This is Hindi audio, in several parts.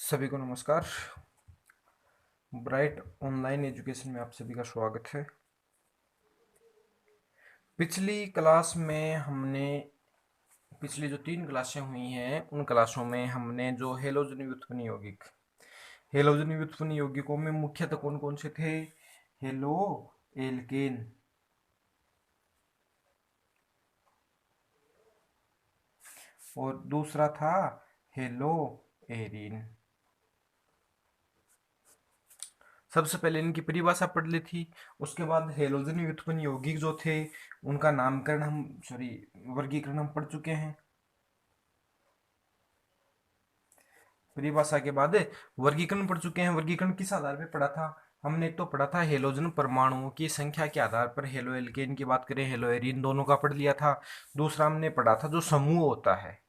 सभी को नमस्कार। ब्राइट ऑनलाइन एजुकेशन में आप सभी का स्वागत है। पिछली क्लास में हमने पिछली जो 3 क्लासें हुई हैं उन क्लासों में हमने जो हेलोजनी व्युत्पन्न यौगिक हेलोजनी व्युत्पन्न यौगिकों में मुख्यतः कौन कौन से थे? हेलो एल्केन और दूसरा था हेलो एरिन। सबसे पहले इनकी परिभाषा पढ़ ली थी। उसके बाद हेलोजनी व्युत्पन्न यौगिक जो थे उनका नामकरण हम वर्गीकरण हम पढ़ चुके हैं। परिभाषा के बाद वर्गीकरण पढ़ चुके हैं। वर्गीकरण किस आधार पे पढ़ा था? हमने एक तो पढ़ा था हेलोजन परमाणुओं की संख्या के आधार पर, हेलो एल्केन की बात करें हेलो एरिन दोनों का पढ़ लिया था। दूसरा हमने पढ़ा था जो समूह होता है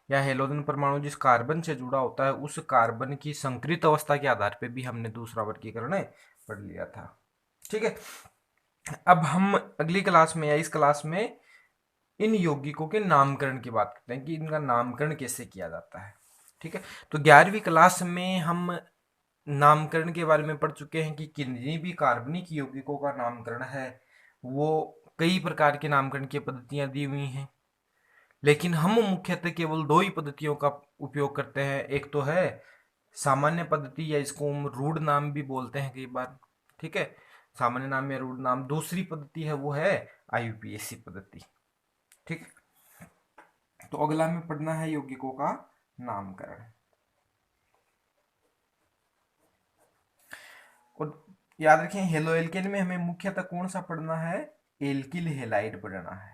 या हेलोजन परमाणु जिस कार्बन से जुड़ा होता है उस कार्बन की संकृत अवस्था के आधार पर भी हमने दूसरा वर्गीकरण पढ़ लिया था। ठीक है। अब हम अगली क्लास में या इस क्लास में इन यौगिकों के नामकरण की बात करते हैं कि इनका नामकरण कैसे किया जाता है। ठीक है। तो 11वीं क्लास में हम नामकरण के बारे में पढ़ चुके हैं कि किन्हीं भी कार्बनिक यौगिकों का नामकरण है वो कई प्रकार के नामकरण की पद्धतियां दी हुई हैं, लेकिन हम मुख्यतः केवल दो ही पद्धतियों का उपयोग करते हैं। एक तो है सामान्य पद्धति या इसको हम रूढ़ नाम भी बोलते हैं कई बार। ठीक है, सामान्य नाम या रूढ़ नाम। दूसरी पद्धति है वो है आईयूपीएसी पद्धति। ठीक है। तो अगला में पढ़ना है यौगिकों का नामकरण। और याद रखें हेलो एल्केन में हमें मुख्यतः कौन सा पढ़ना है? एल्किल हेलाइड पढ़ना है।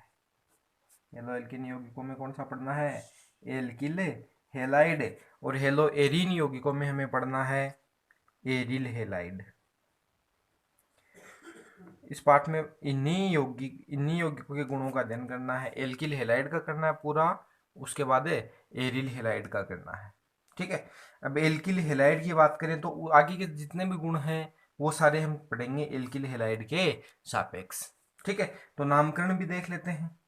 हेलो एल्केन यौगिकों में कौन सा पढ़ना है? Alkyl halide. और हेलो एरीन यौगिकों में हमें पढ़ना है एरिल हेलाइड। इस पाठ में इन्हीं यौगिकों के गुणों का अध्ययन करना है। एल्किल हेलाइड का करना है पूरा, उसके बाद एरिल हेलाइड का करना है। ठीक है। अब एल्किल हेलाइड की बात करें तो आगे के जितने भी गुण हैं वो सारे हम पढ़ेंगे एल्किल हेलाइड के सापेक्ष। ठीक है। तो नामकरण भी देख लेते हैं।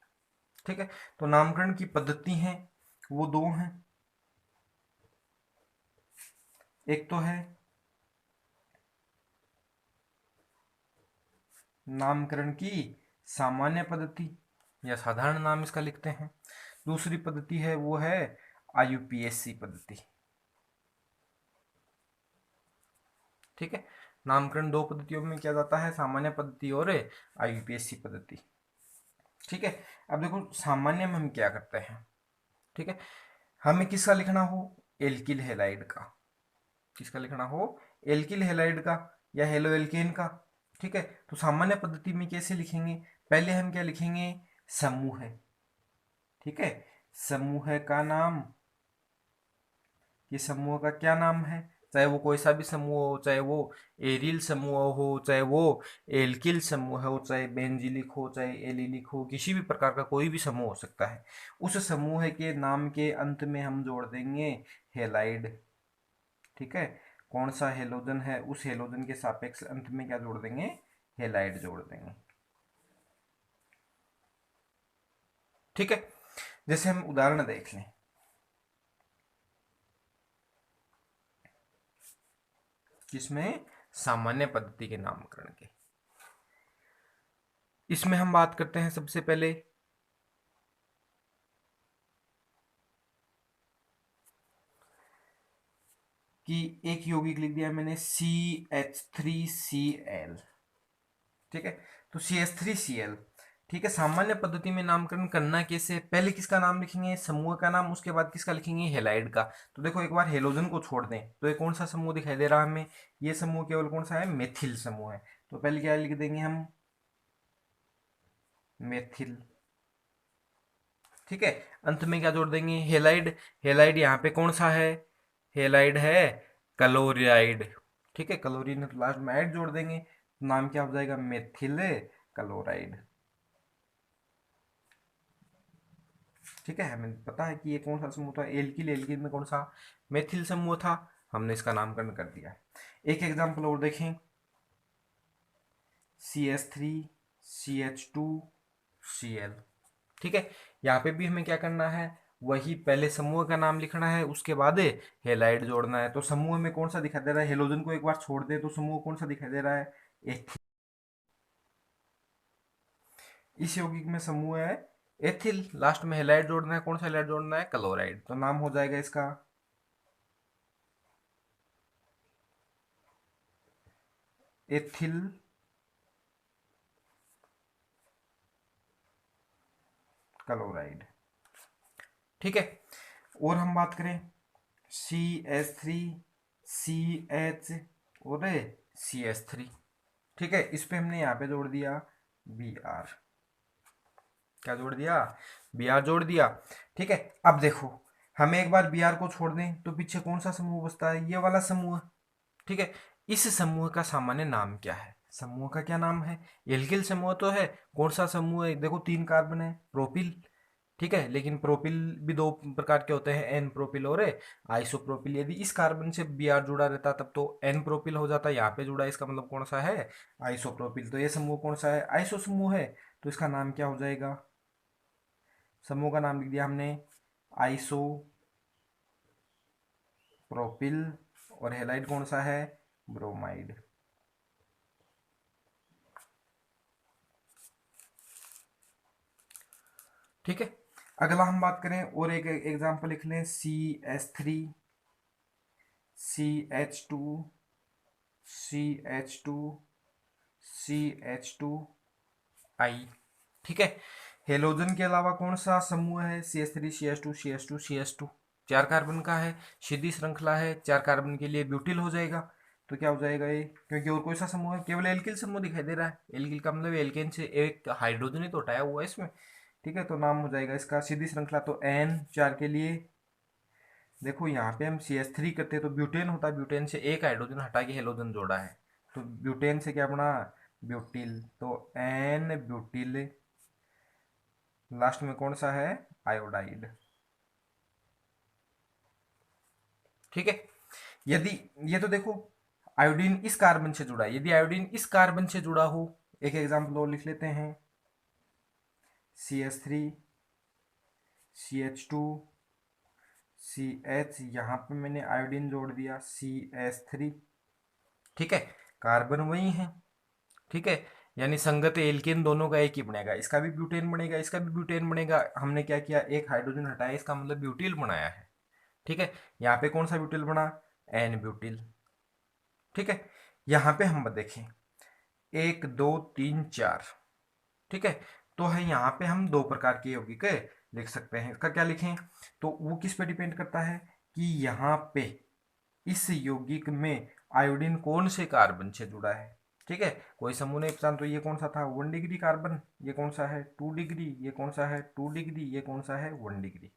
ठीक है। तो नामकरण की पद्धति है वो दो हैं। एक तो है नामकरण की सामान्य पद्धति या साधारण नाम इसका लिखते हैं। दूसरी पद्धति है वो है आईयूपीएसी पद्धति। ठीक है। नामकरण दो पद्धतियों में किया जाता है, सामान्य पद्धति और आईयूपीएसी पद्धति। ठीक है। अब देखो सामान्य में हम क्या करते हैं। ठीक है। हमें किसका लिखना हो? एल्किल हेलाइड का। किसका लिखना हो? एल्किल हेलाइड का या हेलो एल्केन का। ठीक है। तो सामान्य पद्धति में कैसे लिखेंगे? पहले हम क्या लिखेंगे? समूह है। ठीक है। समूह का नाम, ये समूह का क्या नाम है? चाहे वो कोई सा भी समूह हो, चाहे वो एरिल समूह हो, चाहे वो एल्किल समूह हो, चाहे बेंजिलिक हो, चाहे एलिलिक हो, किसी भी प्रकार का कोई भी समूह हो सकता है। उस समूह के नाम के अंत में हम जोड़ देंगे हेलाइड। ठीक है। कौन सा हेलोजन है उस हेलोजन के सापेक्ष अंत में क्या जोड़ देंगे? हेलाइड जोड़ देंगे। ठीक है। जैसे हम उदाहरण देख लें, जिसमें सामान्य पद्धति के नामकरण के, इसमें हम बात करते हैं सबसे पहले कि एक यौगिक लिख दिया मैंने CH3Cl। ठीक है। तो CH3Cl। ठीक है। सामान्य पद्धति में नामकरण करना कैसे? पहले किसका नाम लिखेंगे? समूह का नाम, उसके बाद किसका लिखेंगे? हेलाइड का। तो देखो एक बार हेलोजन को छोड़ दें तो ये कौन सा समूह दिखाई दे रहा है हमें? ये समूह केवल कौन सा है? मेथिल समूह है। तो पहले क्या लिख देंगे हम? मेथिल। ठीक है। अंत में क्या जोड़ देंगे? हेलाइड। हेलाइड यहाँ पे कौन सा है? हेलाइड है क्लोराइड। ठीक है। क्लोरीन तो लास्ट में ऐड जोड़ देंगे, नाम क्या हो जाएगा? Methyl chloride. ठीक है। हमें पता है कि ये कौन सा समूह था, एल्किल। एल्किल में कौन सा? मेथिल समूह था। हमने इसका नामकरण कर दिया। एक एग्जांपल और देखें, CH3 CH2 Cl। ठीक है। यहाँ पे भी हमें क्या करना है? वही पहले समूह का नाम लिखना है, उसके बाद हेलाइड जोड़ना है। तो समूह में कौन सा दिखाई दे रहा है, हेलोजन को एक बार छोड़ दे तो समूह कौन सा दिखाई दे रहा है, एथिल। इस यौगिक में समूह है एथिल, लास्ट में हेलाइड जोड़ना है, कौन सा हेलाइड जोड़ना है, क्लोराइड। तो नाम हो जाएगा इसका एथिल क्लोराइड। ठीक है, और हम बात करें CH3 CH और CH3। ठीक है, इस पे हमने यहाँ पे जोड़ दिया Br। क्या जोड़ दिया, Br जोड़ दिया। ठीक है, अब देखो हमें एक बार Br को छोड़ दें तो पीछे कौन सा समूह बचता है, ये वाला समूह। ठीक है, इस समूह का सामान्य नाम क्या है, समूह का क्या नाम है, एल्किल समूह तो है। कौन सा समूह है, देखो 3 कार्बन है, प्रोपिल। ठीक है, लेकिन प्रोपिल भी 2 प्रकार के होते हैं, एन प्रोपिल और आइसोप्रोपिल। यदि इस कार्बन से Br जुड़ा रहता तब तो एन प्रोपिल हो जाता, यहाँ पे जुड़ा है, इसका मतलब कौन सा है, आइसोप्रोपिल। तो ये समूह कौन सा है, आइसो समूह है। तो इसका नाम क्या हो जाएगा, समूह का नाम लिख दिया हमने आइसो प्रोपिल, और हेलाइड कौन सा है, ब्रोमाइड। ठीक है, अगला हम बात करें और एक एग्जांपल लिख लें, CH3 CH2 CH2 CH2I। ठीक है, हेलोजन के अलावा कौन सा समूह है, CH3 CH2 CH2 CH2, 4 carbon का है, सीधी श्रृंखला है, 4 कार्बन के लिए ब्यूटिल हो जाएगा। तो क्या हो जाएगा ये, क्योंकि और कोई सा समूह है, केवल एल्किल समूह दिखाई दे रहा है। एल्किल का मतलब एल्केन से एक हाइड्रोजन ही तो हटाया हुआ है इसमें। ठीक है, तो नाम हो जाएगा इसका सीधी श्रृंखला, तो N 4 के लिए। देखो यहाँ पे हम CH3 करते तो ब्यूटेन होता, ब्यूटेन से एक हाइड्रोजन हटा के हेलोजन जोड़ा है, तो ब्यूटेन से क्या बना, ब्यूटिल। तो N ब्यूटिल, लास्ट में कौन सा है, आयोडाइड। ठीक है, यदि ये तो देखो आयोडीन इस कार्बन से जुड़ा है, यदि आयोडीन इस कार्बन से जुड़ा हो, एक एग्जांपल और लिख लेते हैं, CH3 CH2 CH, यहाँ पे मैंने आयोडीन जोड़ दिया CH3। ठीक है, कार्बन वही है। ठीक है, यानी संगत एल्केन दोनों का एक ही बनेगा, इसका भी ब्यूटेन बनेगा, इसका भी ब्यूटेन बनेगा। हमने क्या किया, एक हाइड्रोजन हटाया, इसका मतलब ब्यूटिल बनाया है। ठीक है, यहाँ पे कौन सा ब्यूटिल बना, एन ब्यूटिल। ठीक है, यहाँ पे हम देखें 1 2 3 4। ठीक है, तो है यहाँ पे हम 2 प्रकार के यौगिक लिख सकते हैं। इसका क्या लिखें, तो वो किस पे डिपेंड करता है कि यहाँ पे इस यौगिक में आयोडीन कौन से कार्बन से जुड़ा है। ठीक है, कोई समूह नहीं पहचान, तो ये कौन सा था, 1 डिग्री कार्बन, ये कौन सा है 2 डिग्री, ये कौन सा है 2 डिग्री, ये कौन सा है 1 डिग्री।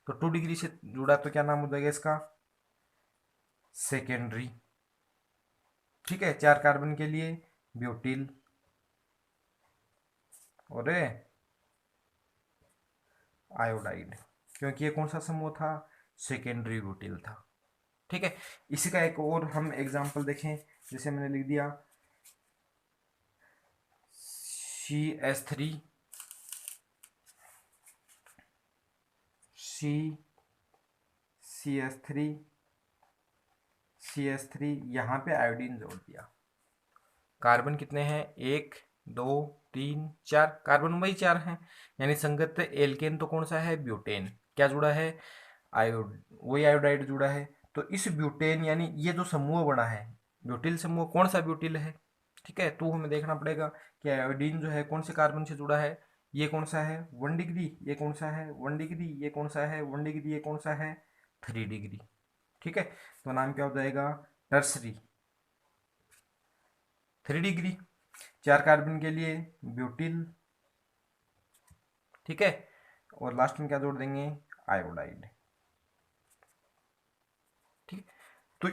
तो 2 डिग्री से जुड़ा तो क्या नाम हो जाएगा इसका, सेकेंडरी। ठीक है, 4 कार्बन के लिए ब्यूटिल और आयोडाइड, क्योंकि ये कौन सा समूह था, सेकेंडरी ब्यूटिल था। ठीक है, इसी का एक और हम एग्जांपल देखें, जैसे मैंने लिख दिया CH3 CH3 CH3, यहाँ पे आयोडीन जोड़ दिया। कार्बन कितने हैं, 1 2 3 4, कार्बन वही 4 हैं, यानी संगत एल्केन तो कौन सा है, ब्यूटेन। क्या जुड़ा है, आयोड, वही आयोडाइड जुड़ा है। तो इस ब्यूटेन यानी ये जो समूह बना है, ब्यूटिल समूह, कौन सा ब्यूटिल है। ठीक है, तो हमें देखना पड़ेगा कि आयोडीन जो है कौन से कार्बन से जुड़ा है, ये कौन सा है 1 डिग्री, ये कौन सा है 1 डिग्री, ये कौन सा है 1 डिग्री, ये कौन सा है 3 डिग्री। ठीक है, तो नाम क्या हो जाएगा, टर्सरी, 3 डिग्री, 4 कार्बन के लिए ब्यूटिल। ठीक है, और लास्ट में क्या जोड़ देंगे, आयोडाइड। ठीक है, तो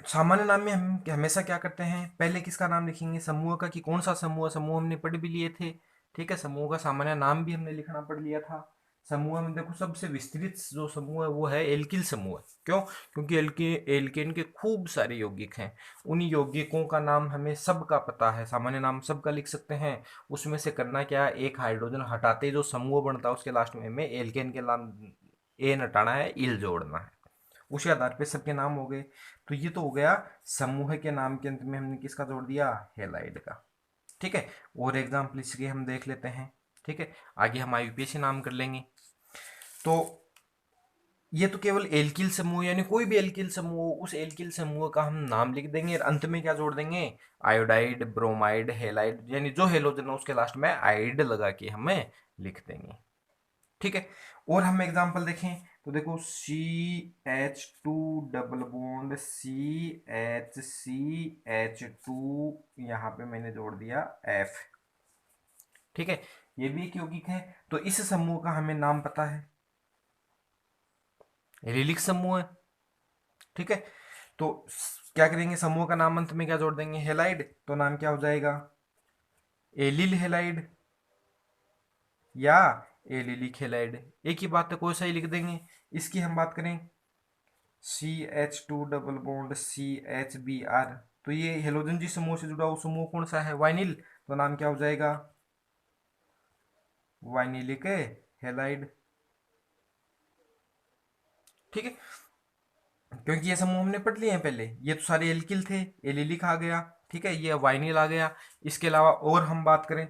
सामान्य नाम में हम हमेशा क्या करते हैं, पहले किसका नाम लिखेंगे, समूह का, कि कौन सा समूह, समूह हमने पढ़ भी लिए थे। ठीक है, समूह का सामान्य नाम भी हमने लिखना पढ़ लिया था। समूह में देखो सबसे विस्तृत जो समूह है वो है एल्किल समूह। क्यों, क्योंकि एल्केन के खूब सारे यौगिक हैं, उन यौगिकों का नाम हमें सबका पता है, सामान्य नाम सबका लिख सकते हैं। उसमें से करना क्या है, एक हाइड्रोजन हटाते जो समूह बनता है उसके लास्ट में हमें एल्केन के नाम ए हटाना है, इल जोड़ना है। उसी आधार पे सबके नाम हो गए। तो ये तो हो गया समूह के नाम के अंत में हमने किसका जोड़ दिया, हेलाइड का। ठीक है, और एग्जाम्पल इसके हम देख लेते हैं। ठीक है, आगे हम आईयूपीएसी नाम कर लेंगे। तो ये तो केवल एल्किल समूह, यानी कोई भी एल्किल समूह, उस एल्किल समूह का हम नाम लिख देंगे और अंत में क्या जोड़ देंगे, आयोडाइड, ब्रोमाइड, हेलाइड, यानी जो हेलोजन है उसके लास्ट में आइड लगा के हमें लिख देंगे। ठीक है, और हम एग्जांपल देखें तो देखो CH2 डबल बॉन्ड CH2, यहाँ पे मैंने जोड़ दिया F। ठीक है, ये भी एक यौगिक है। तो इस समूह का हमें नाम पता है, एलिलिक समूह है। ठीक है, तो क्या करेंगे, समूह का नाम अंत में क्या जोड़ देंगे, हेलाइड। तो नाम क्या हो जाएगा, एलिल हेलाइड या एलिलिक हेलाइड, एक ही बात है, कोई सा ही लिख देंगे। इसकी हम बात करें CH2 डबल बॉन्ड CHBr, तो ये हेलोजन जी समूह से जुड़ा हुआ समूह कौन सा है, वाइनिल। तो नाम क्या हो जाएगा, वाइनिलिक हेलाइड। ठीक है, क्योंकि ये समूह हमने पढ़ लिए हैं पहले, ये तो सारे एल्किल थे, एलिलिक आ गया। ठीक है, ये वाइनिल आ गया। इसके अलावा और हम बात करें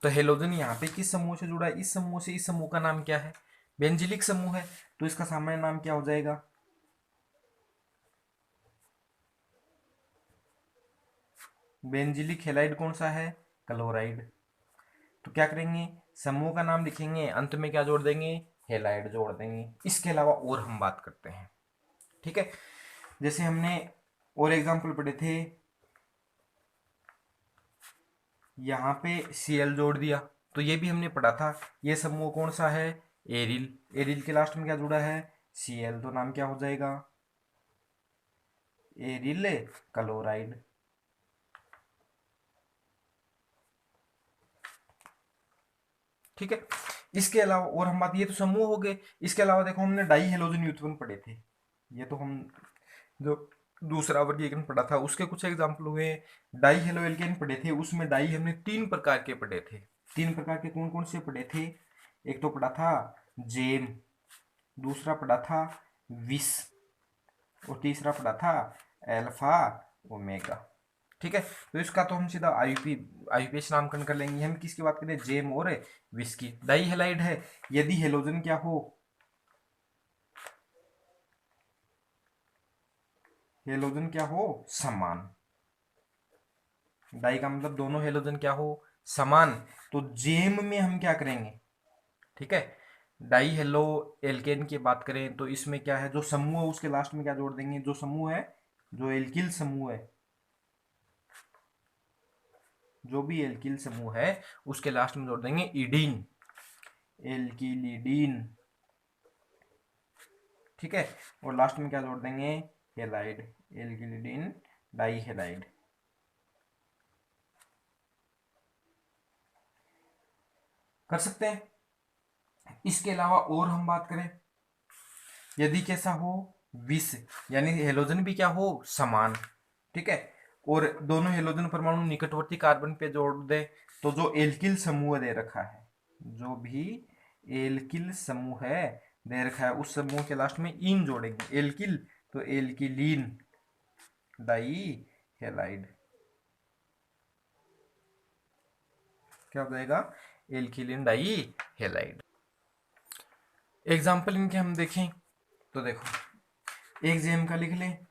तो हेलोजन यहाँ पे किस समूह से जुड़ा है, इस समूह से। इस समूह का नाम क्या है, बेंजिलिक समूह है। तो इसका सामान्य नाम क्या हो जाएगा, बेंजिलिक हेलाइड कौन सा है, क्लोराइड। तो क्या करेंगे, समूह का नाम लिखेंगे, अंत में क्या जोड़ देंगे, हेलाइड जोड़ देंगे। इसके अलावा और हम बात करते हैं। ठीक है, जैसे हमने और एग्जांपल पढ़े थे, यहाँ पे Cl जोड़ दिया, तो ये भी हमने पढ़ा था। ये समूह कौन सा है, एरिल। एरिल के लास्ट में क्या जुड़ा है, Cl, तो नाम क्या हो जाएगा, एरिल क्लोराइड। ठीक है, इसके अलावा और हम बात, ये तो समूह हो गए। इसके अलावा देखो हमने डाई हेलोजन व्युत्पन्न पढ़े थे, ये तो हम जो दूसरा वर्गीकरण पढ़ा था उसके कुछ एग्जाम्पल हुए। डाई हेलो एल्केन पढ़े थे, उसमें डाई हमने 3 प्रकार के पढ़े थे। 3 प्रकार के कौन कौन से पढ़े थे, एक तो पढ़ा था जेम, दूसरा पढ़ा था विस, और तीसरा पढ़ा था एल्फा ओमेगा। ठीक है, तो इसका तो हम सीधा आईयूपीएच नामकरण कर लेंगे। हम किसकी बात करें, जेम और विस की। डाई हेलाइड है यदि हेलोजन क्या हो, हेलोजन क्या हो, समान। डाई का मतलब दोनों हेलोजन क्या हो, समान। तो जेम में हम क्या करेंगे, ठीक है, डाई हेलो एल्केन की बात करें तो इसमें क्या है, जो समूह है उसके लास्ट में क्या जोड़ देंगे, जो समूह है, जो एल्किल समूह है, जो भी एल्किल समूह है उसके लास्ट में जोड़ देंगे ईडीन, एल्किलिडीन। ठीक है, और लास्ट में क्या जोड़ देंगे, हेलाइड, एल्किलिडीन डाई हेलाइड। कर सकते हैं। इसके अलावा और हम बात करें, यदि कैसा हो, विष, यानी हेलोजन भी क्या हो, समान। ठीक है, और दोनों हेलोजन परमाणु निकटवर्ती कार्बन पे जोड़ दे, तो जो एल्किल समूह दे रखा है, जो भी एल्किल समूह है दे रखा है, उस समूह के लास्ट में इन जोड़ेंगे, एल्किल, तो एल्किलीन डाई हेलाइड। क्या हो जाएगा, एल्किलीन डाई हेलाइड। एग्जाम्पल इनके हम देखें तो देखो, एक जेम का लिख लें,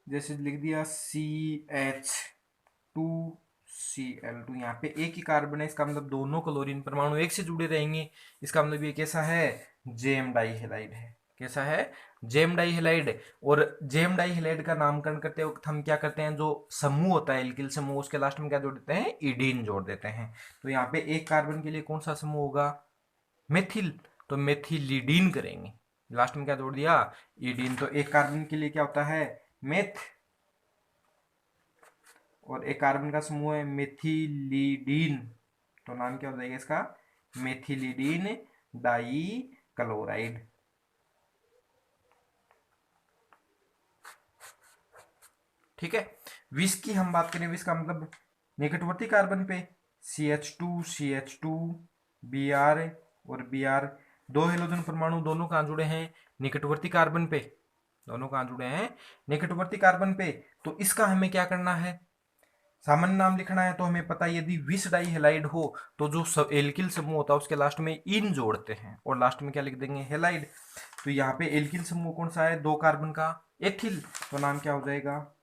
जैसे लिख दिया CH2Cl2, यहाँ पे एक ही कार्बन है, इसका मतलब दोनों क्लोरीन परमाणु एक से जुड़े रहेंगे। इसका मतलब ये कैसा है, जेम डाइहेलाइड है। कैसा है, जेम डाइहेलाइड। और जेम डाइहेलाइड का नामकरण करते वक्त हम क्या करते हैं, जो समूह होता है एल्किल समूह, उसके लास्ट में क्या जोड़ देते हैं, ईडीन जोड़ देते हैं। तो यहाँ पे एक कार्बन के लिए कौन सा समूह होगा, मेथिल, तो मेथिलीडीन करेंगे। लास्ट में क्या जोड़ दिया, ईडीन। तो एक कार्बन के लिए क्या होता है, मेथ, और एक कार्बन का समूह है मेथिलीडीन, तो नाम क्या हो जाएगा इसका, मेथिलीडीन डाई क्लोराइड। ठीक है। विष की हम बात करें, विष का मतलब निकटवर्ती कार्बन पे CH2 Br और Br, दो हेलोजन परमाणु दोनों कहाँ जुड़े हैं, निकटवर्ती कार्बन पे, दोनों कहाँ जुड़े हैं, निकटवर्ती कार्बन पे। तो इसका हमें क्या करना है, सामान्य नाम लिखना है। तो हमें पता है यदि विष डाई हेलाइड हो तो जो एल्किल समूह होता है उसके लास्ट में इन जोड़ते हैं और लास्ट में क्या लिख देंगे, हेलाइड। तो यहाँ पे एल्किल समूह कौन सा है, 2 कार्बन का, एथिल। तो नाम क्या हो जाएगा,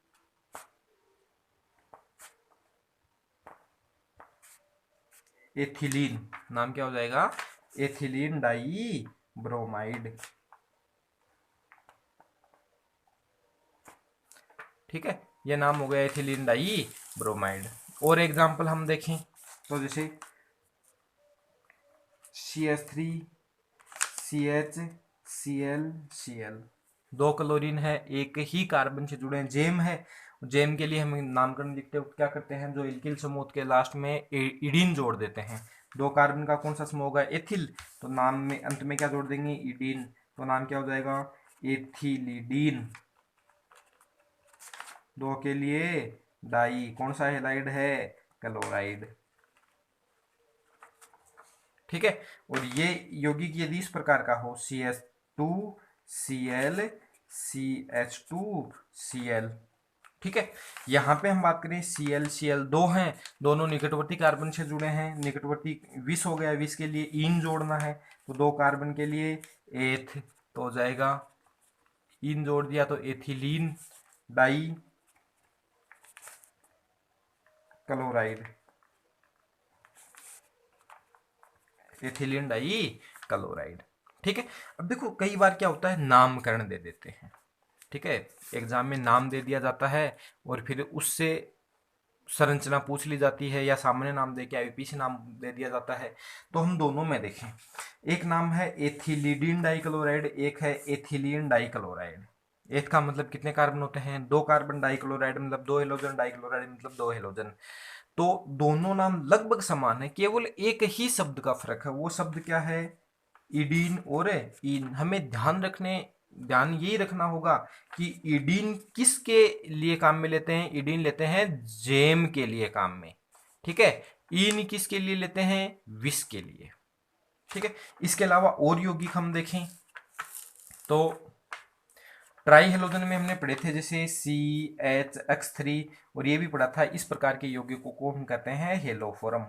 एथिलीन। नाम क्या हो जाएगा, एथिलीन डाई ब्रोमाइड। ठीक है, ये नाम हो गया एथिलीन डाई ब्रोमाइड। और एग्जांपल हम देखें तो जैसे CH3 CH Cl, 2 क्लोरीन है, एक ही कार्बन से जुड़े हैं, जेम है। जेम के लिए हम नामकरण लिखते हैं, क्या करते हैं, जो एल्किल समूह के लास्ट में इडीन जोड़ देते हैं। 2 कार्बन का कौन सा समूह होगा, एथिल। तो नाम में अंत में क्या जोड़ देंगे, इडीन। तो नाम क्या हो जाएगा, एथिलीडीन। 2 के लिए डाई, कौन सा हेलाइड है, क्लोराइड। ठीक है। और ये यौगिक यदि इस प्रकार का हो, CH2Cl CH2Cl। ठीक है। यहाँ पे हम बात करें Cl 2 हैं, दोनों निकटवर्ती कार्बन से जुड़े हैं, निकटवर्ती विष हो गया, विष के लिए इन जोड़ना है। तो 2 कार्बन के लिए एथ, तो हो जाएगा इन जोड़ दिया तो ethylene dichloride, ethylene dichloride. ठीक है। अब देखो कई बार क्या होता है, नामकरण दे देते हैं। ठीक है, एग्जाम में नाम दे दिया जाता है और फिर उससे संरचना पूछ ली जाती है, या सामान्य नाम दे के IUPAC नाम दे दिया जाता है। तो हम दोनों में देखें, एक नाम है एथिलीडीन डाइक्लोराइड, एक है एथिलीन डाइक्लोराइड। एथ का मतलब कितने कार्बन होते हैं, 2 कार्बन, डाइक्लोराइड मतलब 2 हेलोजन, डाइक्लोराइड मतलब 2 हेलोजन। तो दोनों नाम लगभग समान है, केवल एक ही शब्द का फर्क है। वो शब्द क्या है, इडीन और इन। हमें ध्यान यही रखना होगा कि इडीन किसके लिए काम में लेते हैं, इडीन लेते हैं जेम के लिए काम में। ठीक है, इन किसके लिए लेते हैं, विष के लिए। ठीक है। इसके अलावा और यौगिक हम देखें तो ट्राई हेलोजन में हमने पढ़े थे, जैसे CHX3, और ये भी पढ़ा था, इस प्रकार के यौगिकों को हम कहते हैं हेलोफोरम।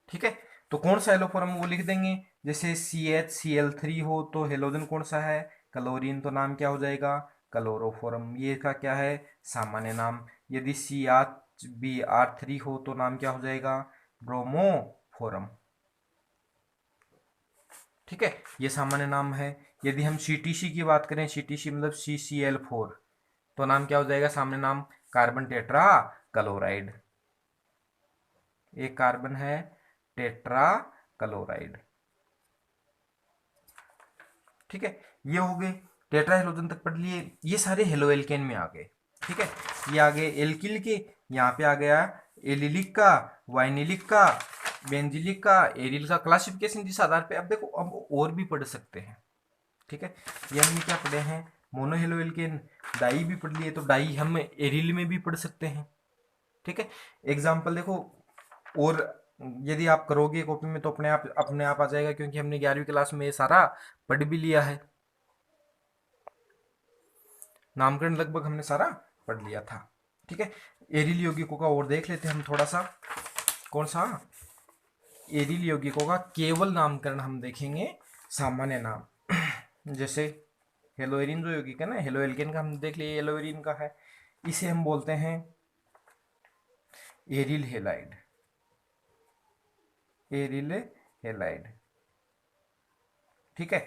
ठीक है। तो कौन सा हेलोफोरम वो लिख देंगे, जैसे CHCl3 हो तो हेलोजन कौन सा है, क्लोरीन। तो नाम क्या हो जाएगा, क्लोरोफोरम। ये का क्या है, सामान्य नाम। यदि CHBr3 हो तो नाम क्या हो जाएगा, ब्रोमोफोरम। ठीक है, ये सामान्य नाम है। यदि हम CTC की बात करें, CTC मतलब CCl4, तो नाम क्या हो जाएगा, सामान्य नाम, कार्बन टेट्रा क्लोराइड। एक कार्बन है टेट्रा क्लोराइड। ठीक है, ये हो गए, टेट्रा हेलोजन तक पढ़ लिए। ये सारे हेलो एल्केन में आ गए। ठीक है, ये आ गए एल्किल के, यहाँ पे आ गया एलिलिक का, वाइनिलिक का, बेंजिलिक का, एरिल का क्लासिफिकेशन जिस आधार पे। अब देखो अब और भी पढ़ सकते हैं। ठीक है, ये हमने क्या पढ़े हैं, मोनो हेलो एल्केन, डाई भी पढ़ लिए, तो डाई हम एरिल में भी पढ़ सकते हैं। ठीक है, एग्जाम्पल देखो, और यदि आप करोगे कॉपी में तो अपने आप आ जाएगा, क्योंकि हमने 11वीं क्लास में ये सारा पढ़ भी लिया है। नामकरण लगभग हमने सारा पढ़ लिया था। ठीक है, एरिल यौगिकों का और देख लेते हैं हम थोड़ा सा। कौन सा, एरिल यौगिकों का केवल नामकरण हम देखेंगे, सामान्य नाम। जैसे हेलोएरिन जो यौगिक है ना, हेलो एल्केन का हम देख लिए, हेलोएरिन का है, इसे हम बोलते हैं एरिल हेलाइड, एरिल हेलाइड। ठीक है,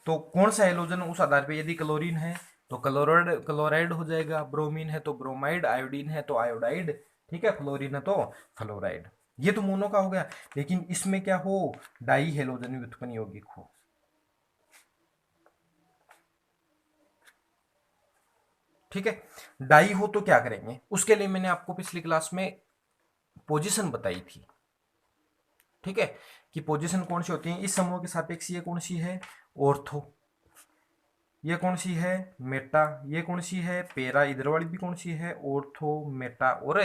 तो कौन सा हेलोजन, उस आधार पे, यदि क्लोरीन है तो क्लोराइड हो जाएगा, ब्रोमीन है तो ब्रोमाइड, आयोडीन है तो आयोडाइड। ठीक है, फ्लोरीन है तो फ्लोराइड। ये तो मोनो का हो गया, लेकिन इसमें क्या हो, डाई हेलोजन व्युत्पन्न यौगिक हो। ठीक है, डाई हो तो क्या करेंगे, उसके लिए मैंने आपको पिछली क्लास में पोजीशन बताई थी। ठीक है, कि पोजीशन कौन सी होती है इस समूह के सापेक्ष, ये कौन सी है ऑर्थो, ये कौन सी है मेटा, ये कौन सी है पेरा, इधर वाली भी कौन सी है ऑर्थो मेटा और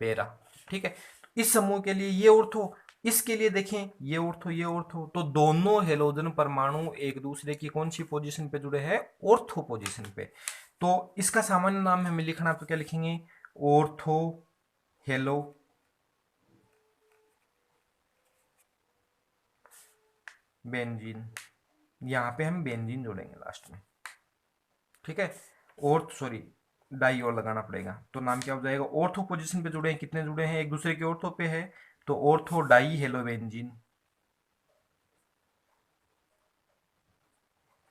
पेरा। ठीक है, इस समूह के लिए ये ऑर्थो, इसके लिए देखें ये ऑर्थो ये ऑर्थो, तो दोनों हेलोजन परमाणु एक दूसरे की कौन सी पोजीशन पे जुड़े हैं ऑर्थो पोजीशन पे। तो इसका सामान्य नाम हमें लिखना, तो क्या लिखेंगे ऑर्थो हेलो बेंजीन, यहाँ पे हम बेंजीन जोड़ेंगे लास्ट में। ठीक है, और सॉरी डाई और लगाना पड़ेगा, तो नाम क्या हो जाएगा ऑर्थो पोजीशन पे जुड़े हैं, कितने जुड़े हैं एक दूसरे के ऑर्थो पे है, तो ऑर्थो डाई हेलो बेंजीन।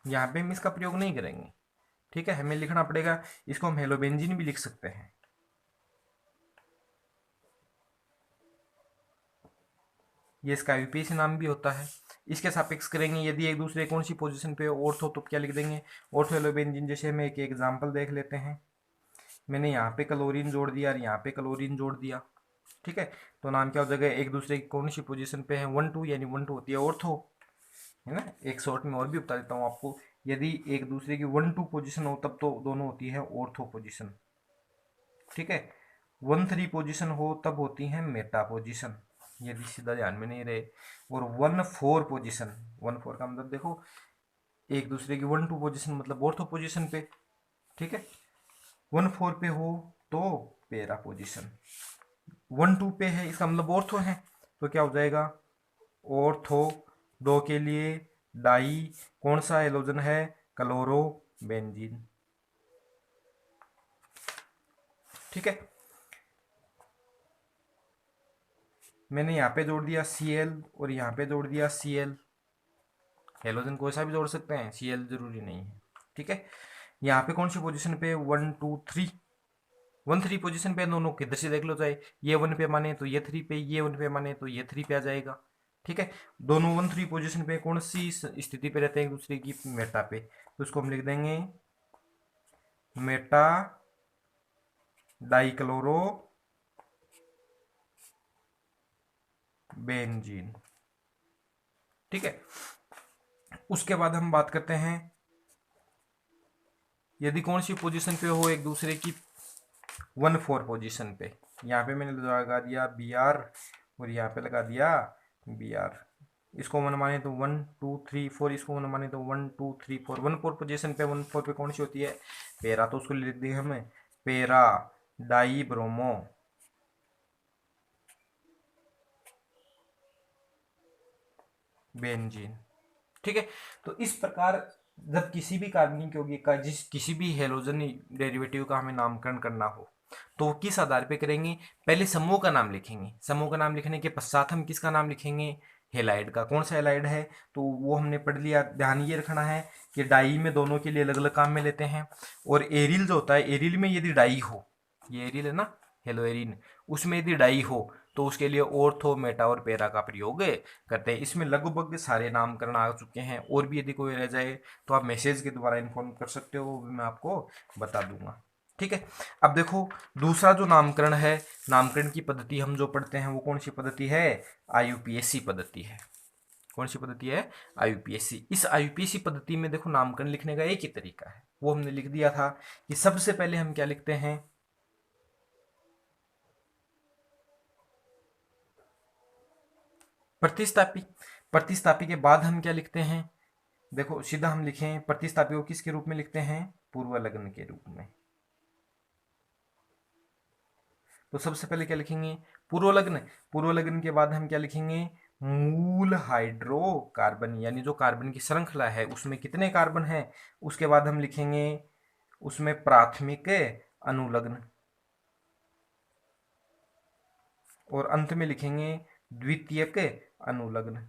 यहाँ पे हम इसका प्रयोग नहीं करेंगे। ठीक है, हमें लिखना पड़ेगा, इसको हम हेलो बेंजीन भी लिख सकते हैं। ये इसका यूपीएससी नाम भी होता है। इसके सापेक्ष करेंगे, यदि एक दूसरे कौन सी पोजीशन पे ऑर्थो, तो क्या लिख देंगे ऑर्थो हेलो बेंजीन। जैसे हम एक एग्जांपल देख लेते हैं, मैंने यहाँ पे क्लोरीन जोड़ दिया और यहाँ पे क्लोरीन जोड़ दिया। ठीक है, तो नाम क्या हो जाएगा, एक दूसरे की कौन सी पोजीशन पे है 1 2, यानी 1 2 होती है ऑर्थो, है ना। एक शॉर्ट में और भी बता देता हूँ आपको, यदि एक दूसरे की 1 2 पोजीशन हो तब तो दोनों होती है ऑर्थो पोजीशन। ठीक है, 1 3 पोजीशन हो तब होती है मेटा पोजीशन, यदि सीधा ध्यान में नहीं रहे। और 1 4 पोजीशन, 1 4 का मतलब देखो एक दूसरे की 1 2 पोजीशन मतलब ऑर्थो पोजीशन पे। ठीक है, 1 4 पे हो तो पेरा पोजीशन, 1 2 पे है इसका मतलब ऑर्थो है, तो क्या हो जाएगा ऑर्थो। दो के लिए डाई, कौन सा हेलोजन है क्लोरो बेंजीन। ठीक है, मैंने यहाँ पे जोड़ दिया Cl और यहाँ पे जोड़ दिया Cl, हेलोजन कोई सा भी जोड़ सकते हैं, Cl जरूरी नहीं है। ठीक है, यहाँ पे कौन सी पोजीशन पे 1 2 3, 1 3 पोजीशन पे, दोनों किधर से देख लो चाहे, ये 1 पे माने तो ये 3 पे, ये 1 पे माने तो ये 3 पे आ जाएगा। ठीक है, दोनों 1 3 पोजीशन पे कौन सी स्थिति पे रहते हैं एक दूसरे की मेटा पे, तो इसको हम लिख देंगे मेटा डाइक्लोरो बेंजीन। ठीक है, उसके बाद हम बात करते हैं, यदि कौन सी पोजीशन पे हो एक दूसरे की 1 4 पोजीशन पे, यहाँ पे मैंने लगा दिया बी आर और यहाँ पे लगा दिया बी आर, इसको 1 माने तो 1 2 3 4, इसको 1 माने तो 1 2 3 4, 1 4 पोजीशन पे 1 4 पे कौन सी होती है पेरा, तो उसको लिख दिया हमें पेरा डाई ब्रोमो बेंजीन। ठीक है, तो इस प्रकार जब किसी भी कार्बनिक यौगिक का किसी भी हेलोजन डेरिवेटिव का हमें नामकरण करना हो तो किस आधार पे करेंगे, पहले समूह का नाम लिखेंगे, समूह का नाम लिखने के पश्चात हम किसका नाम लिखेंगे हेलाइड का, कौन सा हेलाइड है तो वो हमने पढ़ लिया। ध्यान ये रखना है कि डाई में दोनों के लिए अलग अलग काम में लेते हैं, और एरिल जो होता है, एरिल में यदि डाई हो, ये एरिल है ना हेलो एरिन, उसमें यदि डाई हो तो उसके लिए ऑर्थो मेटा और पेरा का प्रयोग करते हैं। इसमें लगभग सारे नामकरण आ चुके हैं, और भी यदि कोई रह जाए तो आप मैसेज के द्वारा इन्फॉर्म कर सकते हो, वो भी मैं आपको बता दूंगा। ठीक है, अब देखो दूसरा जो नामकरण है, नामकरण की पद्धति हम जो पढ़ते हैं वो कौन सी पद्धति है आईयूपीएसी पद्धति है। कौन सी पद्धति है आईयूपीएसी। इस आईयूपीएसी पद्धति में देखो नामकरण लिखने का एक ही तरीका है, वो हमने लिख दिया था कि सबसे पहले हम क्या लिखते हैं प्रतिस्थापी, प्रतिस्थापी के बाद हम क्या लिखते हैं, देखो सीधा हम लिखें प्रतिस्थापी को किसके रूप में लिखते हैं पूर्वलग्न के रूप में। तो सबसे पहले क्या लिखेंगे पूर्वलग्न, पूर्वलग्न के बाद हम क्या लिखेंगे मूल हाइड्रोकार्बन, यानी जो कार्बन की श्रृंखला है उसमें कितने कार्बन हैं, उसके बाद हम लिखेंगे उसमें प्राथमिक अनुलग्न, और अंत में लिखेंगे द्वितीयक अनुलग्न।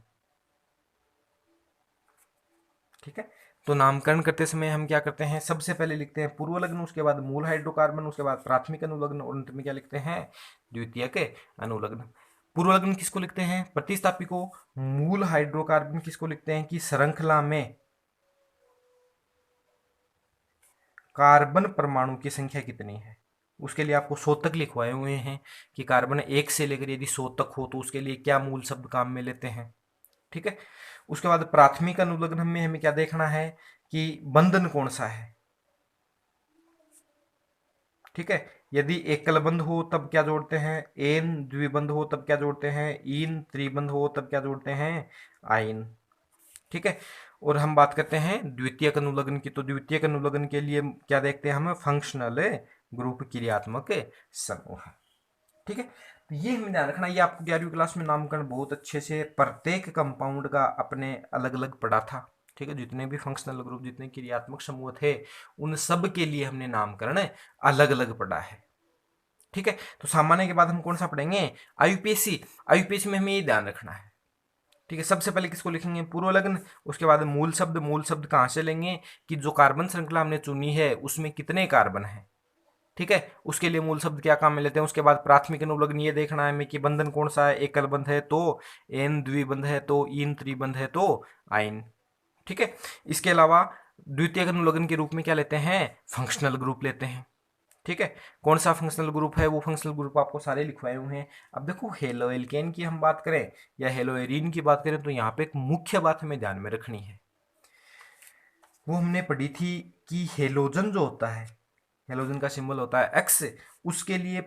ठीक है, तो नामकरण करते समय हम क्या करते हैं सबसे पहले लिखते हैं पूर्वलग्न, उसके बाद मूल हाइड्रोकार्बन, उसके बाद प्राथमिक अनुलग्न, और अंत में क्या लिखते हैं द्वितीयक अनुलग्न। पूर्वलग्न किसको लिखते हैं प्रतिस्थापी को, मूल हाइड्रोकार्बन किसको लिखते हैं कि श्रृंखला में कार्बन परमाणु की संख्या कितनी है उसके लिए आपको 100 तक लिखवाए हुए हैं कि कार्बन 1 से लेकर यदि 100 तक हो तो उसके लिए क्या मूल शब्द काम में लेते हैं। ठीक है, उसके बाद प्राथमिक अनुलग्न में हमें क्या देखना है कि बंधन कौन सा है। ठीक है, यदि एकल बंध हो तब क्या जोड़ते हैं एन, द्विबंध हो तब क्या जोड़ते हैं इन, त्रिबंध हो तब क्या जोड़ते हैं आइन। ठीक है, और हम बात करते हैं द्वितीयक अनुलग्न की, तो द्वितीयक अनुलग्न के लिए क्या देखते हैं हम फंक्शनल ग्रुप क्रियात्मक समूह। ठीक है, तो ये हमें ध्यान रखना, ये आपको 11वीं क्लास में नामकरण बहुत अच्छे से प्रत्येक कंपाउंड का अपने अलग अलग पढ़ा था। ठीक है, जितने भी फंक्शनल ग्रुप, जितने क्रियात्मक समूह थे, उन सब के लिए हमने नामकरण अलग अलग पढ़ा है। ठीक है, तो सामान्य के बाद हम कौन सा पढ़ेंगे आयुपीएसी। आयुपीएसी में हमें ये ध्यान रखना है। ठीक है, सबसे पहले किसको लिखेंगे पूर्व लग्न, उसके बाद मूल शब्द। मूल शब्द कहाँ से लेंगे कि जो कार्बन श्रृंखला हमने चुनी है उसमें कितने कार्बन है। ठीक है, उसके लिए मूल शब्द क्या काम में लेते हैं। उसके बाद प्राथमिक अनुलग्न ये देखना है हमें कि बंधन कौन सा है, एकल बंध है तो एन, द्विबंध है तो इन, त्रिबंध है तो आइन। ठीक है, इसके अलावा द्वितीय अनुलग्न के रूप में क्या लेते हैं फंक्शनल ग्रुप लेते हैं। ठीक है, कौन सा फंक्शनल ग्रुप है, वो फंक्शनल ग्रुप आपको सारे लिखवाए हुए हैं। अब देखो हेलो एल्केन की हम बात करें या हेलो एरीन की बात करें तो यहाँ पे एक मुख्य बात हमें ध्यान में रखनी है, वो हमने पढ़ी थी कि हेलोजन जो होता है, हेलोजन का सिंबल होता है एक्स, उसके लिए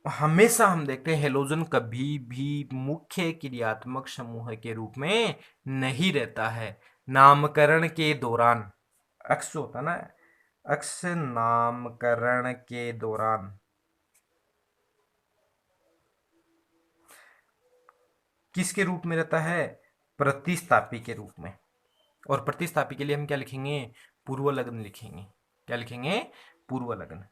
हमेशा हम देखते हैं हेलोजन कभी भी मुख्य क्रियात्मक समूह के रूप में नहीं रहता है। नामकरण के दौरान एक्स जो होता है ना, एक्स नामकरण के दौरान किसके रूप में रहता है प्रतिस्थापी के रूप में। और प्रतिस्थापी के लिए हम क्या लिखेंगे पूर्व लग्न लिखेंगे। क्या लिखेंगे पूर्व लग्न।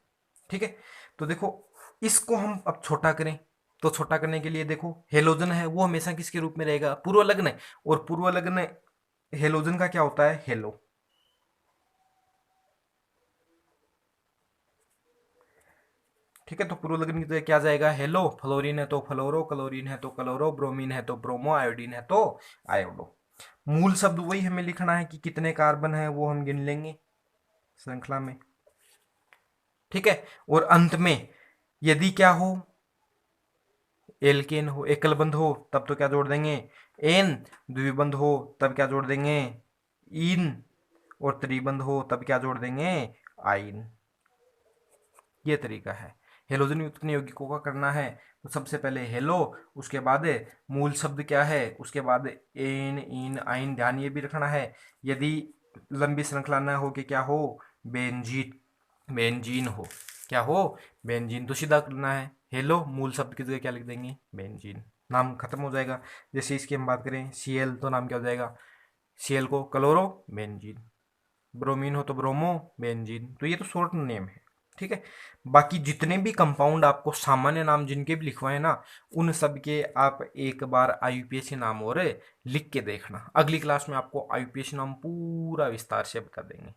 ठीक है, तो देखो इसको हम अब छोटा करें, तो छोटा करने के लिए देखो हेलोजन है वो हमेशा किसके रूप में रहेगा पूर्व लग्न, और पूर्व लग्न हेलोजन का क्या होता है हेलो। ठीक है, तो पूर्व लग्न की तो क्या जाएगा हेलो, फ्लोरीन है तो फ्लोरो, क्लोरीन है तो क्लोरो, ब्रोमीन है तो ब्रोमो, आयोडीन है तो आयोडो। मूल शब्द वही हमें लिखना है कि कितने कार्बन है वो हम गिन लेंगे श्रृंखला में। ठीक है, और अंत में यदि क्या हो एल्केन हो, एकल बंध हो तब तो क्या जोड़ देंगे एन, द्विबंध हो तब क्या जोड़ देंगे इन, और त्रिबंध हो तब क्या जोड़ देंगे आइन। ये तरीका है हेलोजन युक्त यौगिकों का करना है। तो सबसे पहले हेलो, उसके बाद मूल शब्द क्या है, उसके बाद एन, इन, आइन। ध्यान ये भी रखना है यदि लंबी श्रृंखला न हो कि क्या हो बेंजीन, बेंजीन हो, क्या हो बेंजीन, तो सीधा करना है हेलो, मूल शब्द की जगह क्या लिख देंगे बेंजीन, नाम खत्म हो जाएगा। जैसे इसकी हम बात करें सीएल तो नाम क्या हो जाएगा सीएल को क्लोरो बेंजीन, ब्रोमीन हो तो ब्रोमो बेंजीन। तो ये तो शॉर्ट नेम है। ठीक है, बाकी जितने भी कंपाउंड आपको सामान्य नाम जिनके भी लिखवाए ना, उन सब के आप एक बार आईयूपीएसी नाम और लिख के देखना। अगली क्लास में आपको आईयूपीएसी नाम पूरा विस्तार से बता देंगे।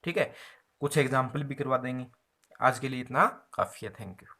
ठीक है, कुछ एग्जाम्पल भी करवा देंगे। आज के लिए इतना काफ़ी है, थैंक यू।